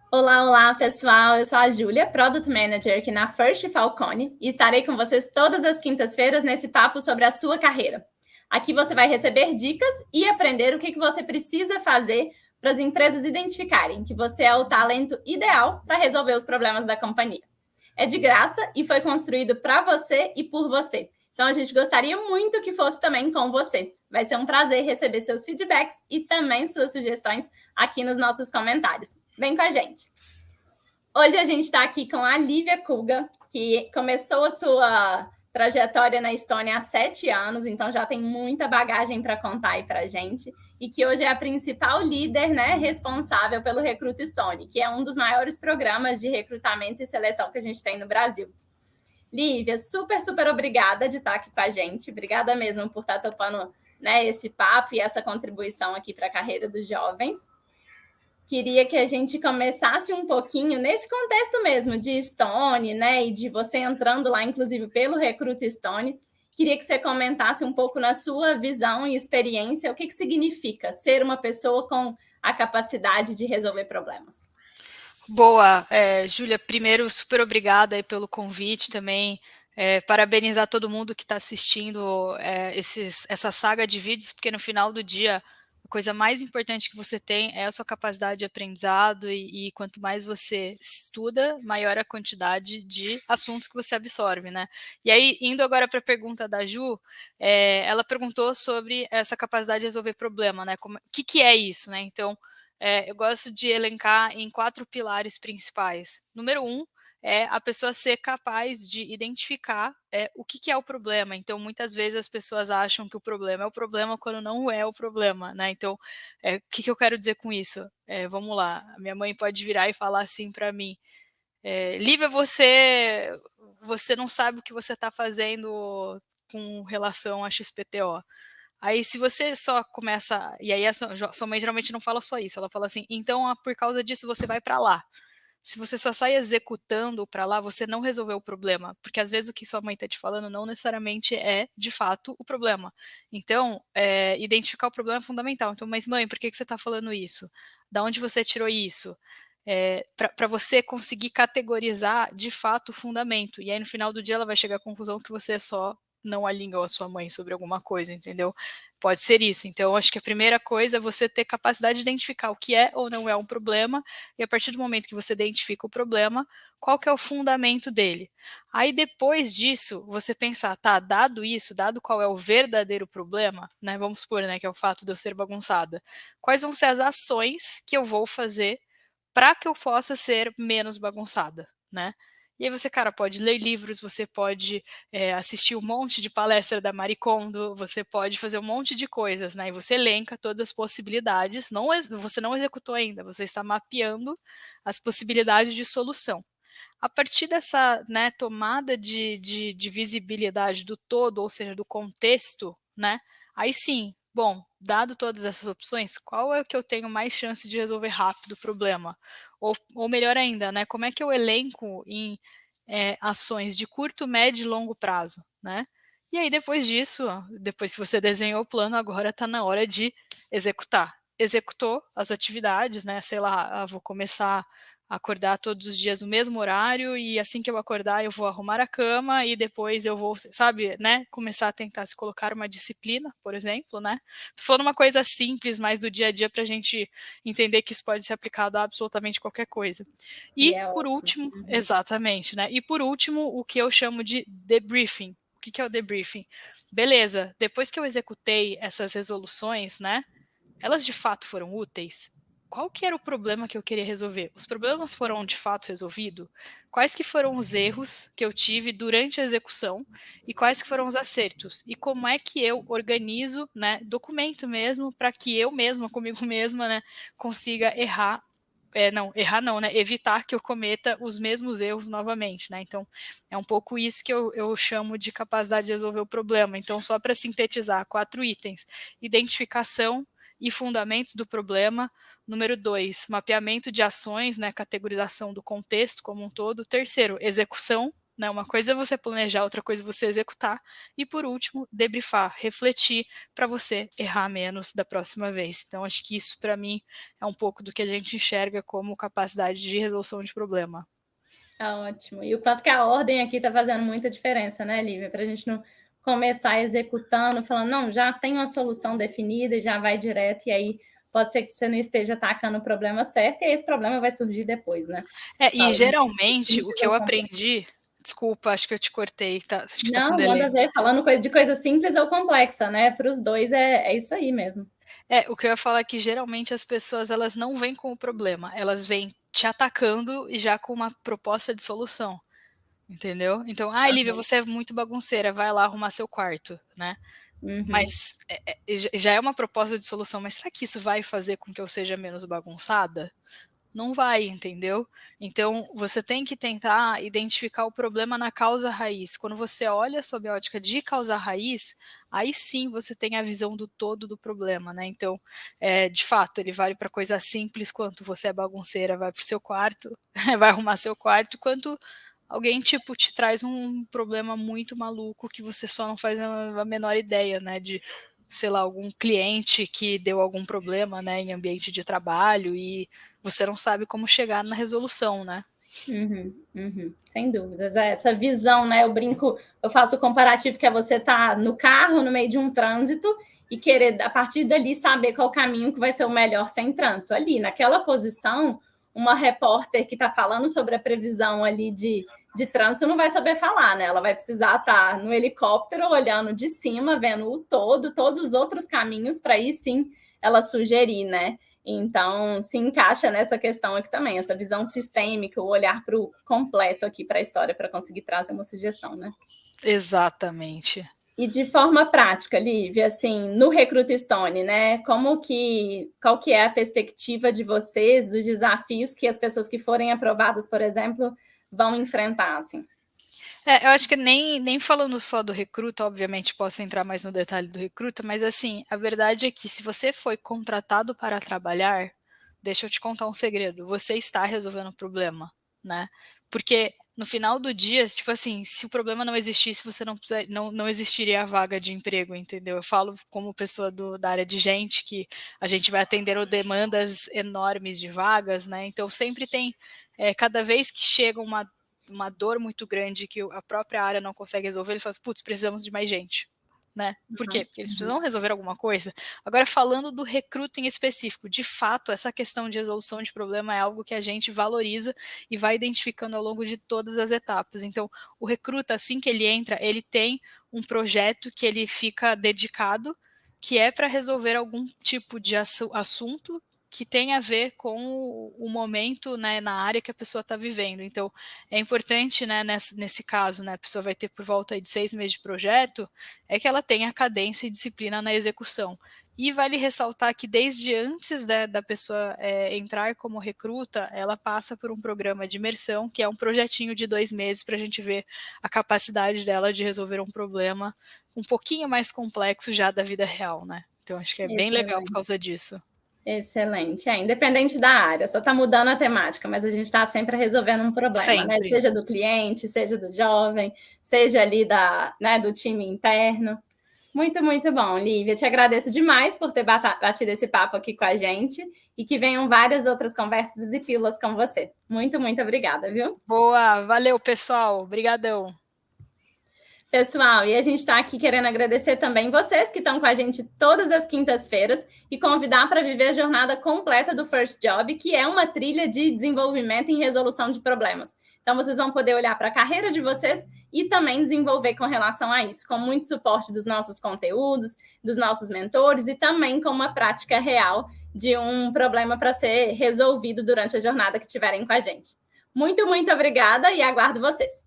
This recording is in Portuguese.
Olá, olá, pessoal. Eu sou a Júlia, Product Manager aqui na First Falcone e estarei com vocês todas as quintas-feiras nesse papo sobre a sua carreira. Aqui você vai receber dicas e aprender o que você precisa fazer para as empresas identificarem que você é o talento ideal para resolver os problemas da companhia. É de graça e foi construído para você e por você. Então a gente gostaria muito que fosse também com você. Vai ser um prazer receber seus feedbacks e também suas sugestões aqui nos nossos comentários. Vem com a gente! Hoje a gente está aqui com a Lívia Kuga, que começou a sua trajetória na Estônia há 7 anos, então já tem muita bagagem para contar aí para a gente, e que hoje é a principal líder, né, responsável pelo Recruta Estônia, que é um dos maiores programas de recrutamento e seleção que a gente tem no Brasil. Lívia, super, super obrigada de estar aqui com a gente, obrigada mesmo por estar topando, né, esse papo e essa contribuição aqui para a carreira dos jovens. Queria que a gente começasse um pouquinho nesse contexto mesmo de Stone, né? E de você entrando lá, inclusive, pelo Recruta Stone. Queria que você comentasse um pouco na sua visão e experiência o que significa ser uma pessoa com a capacidade de resolver problemas. Boa, Júlia, primeiro, super obrigada aí pelo convite também. Parabenizar todo mundo que está assistindo essa saga de vídeos, porque no final do dia a coisa mais importante que você tem é a sua capacidade de aprendizado e quanto mais você estuda, maior a quantidade de assuntos que você absorve, né? E aí, indo agora para a pergunta da Ju, ela perguntou sobre essa capacidade de resolver problema, né? O que é isso, né? Então, eu gosto de elencar em 4 pilares principais. Número 1 é a pessoa ser capaz de identificar o que é o problema. Então, muitas vezes as pessoas acham que o problema é o problema quando não é o problema, né? Então, o que eu quero dizer com isso? Vamos lá, a minha mãe pode virar e falar assim para mim, Lívia, você não sabe o que você está fazendo com relação a XPTO. Aí, se você só começa. E aí, a sua mãe geralmente não fala só isso, ela fala assim: então, por causa disso, você vai para lá. Se você só sai executando para lá, você não resolveu o problema. Porque às vezes o que sua mãe está te falando não necessariamente é, de fato, o problema. Então, identificar o problema é fundamental. Então, mas mãe, por que você está falando isso? Da onde você tirou isso? Para você conseguir categorizar de fato o fundamento. E aí, no final do dia, ela vai chegar à conclusão que você só não alinhou a sua mãe sobre alguma coisa, entendeu? Pode ser isso. Então, acho que a primeira coisa é você ter capacidade de identificar o que é ou não é um problema, e a partir do momento que você identifica o problema, qual que é o fundamento dele. Aí, depois disso, você pensar, tá, dado isso, dado qual é o verdadeiro problema, né, vamos supor, né, que é o fato de eu ser bagunçada, quais vão ser as ações que eu vou fazer para que eu possa ser menos bagunçada, né? E aí você, cara, pode ler livros, você pode assistir um monte de palestra da Marie Kondo, você pode fazer um monte de coisas, né? E você elenca todas as possibilidades. Você não executou ainda, você está mapeando as possibilidades de solução. A partir dessa, né, tomada de visibilidade do todo, ou seja, do contexto, né? Aí sim, bom, dado todas essas opções, qual é o que eu tenho mais chance de resolver rápido o problema? Ou melhor ainda, né? Como é que eu elenco em ações de curto, médio e longo prazo, né? E aí, depois disso, depois que você desenhou o plano, agora está na hora de executar. Executou as atividades, né? Sei lá, vou começar a acordar todos os dias no mesmo horário e assim que eu acordar eu vou arrumar a cama e depois eu vou, sabe, né, começar a tentar se colocar uma disciplina, por exemplo, né? Tô falando uma coisa simples, mais do dia a dia para a gente entender que isso pode ser aplicado a absolutamente qualquer coisa. E E é por ótimo. último, exatamente, né? E por último, o que eu chamo de debriefing. O que é o debriefing? Beleza, depois que eu executei essas resoluções, né? Elas de fato foram úteis? Qual que era o problema que eu queria resolver? Os problemas foram de fato resolvidos? Quais que foram os erros que eu tive durante a execução e quais que foram os acertos? E como é que eu organizo, né, documento mesmo, para que eu mesma, comigo mesma, né, consiga errar não, né? Evitar que eu cometa os mesmos erros novamente, né? Então, é um pouco isso que eu chamo de capacidade de resolver o problema. Então, só para sintetizar, 4 itens: identificação e fundamentos do problema. Número 2, mapeamento de ações, né? Categorização do contexto como um todo. Terceiro, execução né? Uma coisa é você planejar, outra coisa é você executar. E por último, debriefar, refletir para você errar menos da próxima vez. Então, acho que isso, para mim, é um pouco do que a gente enxerga como capacidade de resolução de problema. Ótimo. E o quanto que a ordem aqui está fazendo muita diferença, né, Lívia? Para a gente não começar executando, falando, não, já tem uma solução definida e já vai direto, e aí pode ser que você não esteja atacando o problema certo, e aí esse problema vai surgir depois, né? E geralmente o que eu aprendi. Desculpa, acho que eu te cortei, tá? Acho que não, manda ver, falando de coisa simples ou complexa, né? Para os dois é isso aí mesmo. O que eu ia falar é que geralmente as pessoas elas não vêm com o problema, elas vêm te atacando e já com uma proposta de solução, entendeu? Então, Lívia, você é muito bagunceira, vai lá arrumar seu quarto, né? Uhum. Mas já é uma proposta de solução, mas será que isso vai fazer com que eu seja menos bagunçada? Não vai, entendeu? Então, você tem que tentar identificar o problema na causa raiz. Quando você olha sob a ótica de causa raiz, aí sim você tem a visão do todo do problema, né? Então, de fato, ele vale para coisa simples, quanto você é bagunceira, vai para o seu quarto, vai arrumar seu quarto, quanto alguém, tipo, te traz um problema muito maluco que você só não faz a menor ideia, né? De, sei lá, algum cliente que deu algum problema, né, em ambiente de trabalho e você não sabe como chegar na resolução, né? Sem dúvidas. Essa visão, né? Eu brinco, eu faço o comparativo que é você estar no carro, no meio de um trânsito, e querer, a partir dali, saber qual caminho que vai ser o melhor sem trânsito. Ali, naquela posição, uma repórter que está falando sobre a previsão ali de trânsito não vai saber falar, né? Ela vai precisar estar no helicóptero, olhando de cima, vendo o todo, todos os outros caminhos, para aí sim ela sugerir, né? Então, se encaixa nessa questão aqui também, essa visão sistêmica, o olhar para o completo aqui para a história, para conseguir trazer uma sugestão, né? Exatamente. E de forma prática, Lívia, assim, no Recruta Stone, né? Qual que é a perspectiva de vocês, dos desafios que as pessoas que forem aprovadas, por exemplo, vão enfrentar, assim? Eu acho que nem falando só do Recruta, obviamente posso entrar mais no detalhe do Recruta, mas assim, a verdade é que se você foi contratado para trabalhar, deixa eu te contar um segredo, você está resolvendo o problema, né? Porque no final do dia, tipo assim, se o problema não existisse, você não existiria a vaga de emprego, entendeu? Eu falo como pessoa da área de gente, que a gente vai atendendo demandas enormes de vagas, né? Então sempre tem, cada vez que chega uma dor muito grande que a própria área não consegue resolver, eles falam assim, putz, precisamos de mais gente. Né? Por quê? Porque eles precisam resolver alguma coisa. Agora, falando do recruta em específico, de fato, essa questão de resolução de problema é algo que a gente valoriza e vai identificando ao longo de todas as etapas. Então, o recruta, assim que ele entra, ele tem um projeto que ele fica dedicado, que é para resolver algum tipo de assunto que tem a ver com o momento, né, na área que a pessoa está vivendo. Então, é importante, né, nesse caso, né, a pessoa vai ter por volta de 6 meses de projeto, é que ela tenha cadência e disciplina na execução. E vale ressaltar que desde antes da pessoa entrar como recruta, ela passa por um programa de imersão, que é um projetinho de 2 meses para a gente ver a capacidade dela de resolver um problema um pouquinho mais complexo já da vida real, né? Então, acho que é bem legal por causa disso. Excelente. Independente da área, só está mudando a temática, mas a gente está sempre resolvendo um problema, né? Seja do cliente, seja do jovem, seja ali do time interno. Muito, muito bom, Lívia. Te agradeço demais por ter batido esse papo aqui com a gente e que venham várias outras conversas e pílulas com você. Muito, muito obrigada, viu? Boa, valeu, pessoal. Obrigadão. Pessoal, e a gente está aqui querendo agradecer também vocês que estão com a gente todas as quintas-feiras e convidar para viver a jornada completa do First Job, que é uma trilha de desenvolvimento em resolução de problemas. Então, vocês vão poder olhar para a carreira de vocês e também desenvolver com relação a isso, com muito suporte dos nossos conteúdos, dos nossos mentores e também com uma prática real de um problema para ser resolvido durante a jornada que tiverem com a gente. Muito, muito obrigada e aguardo vocês.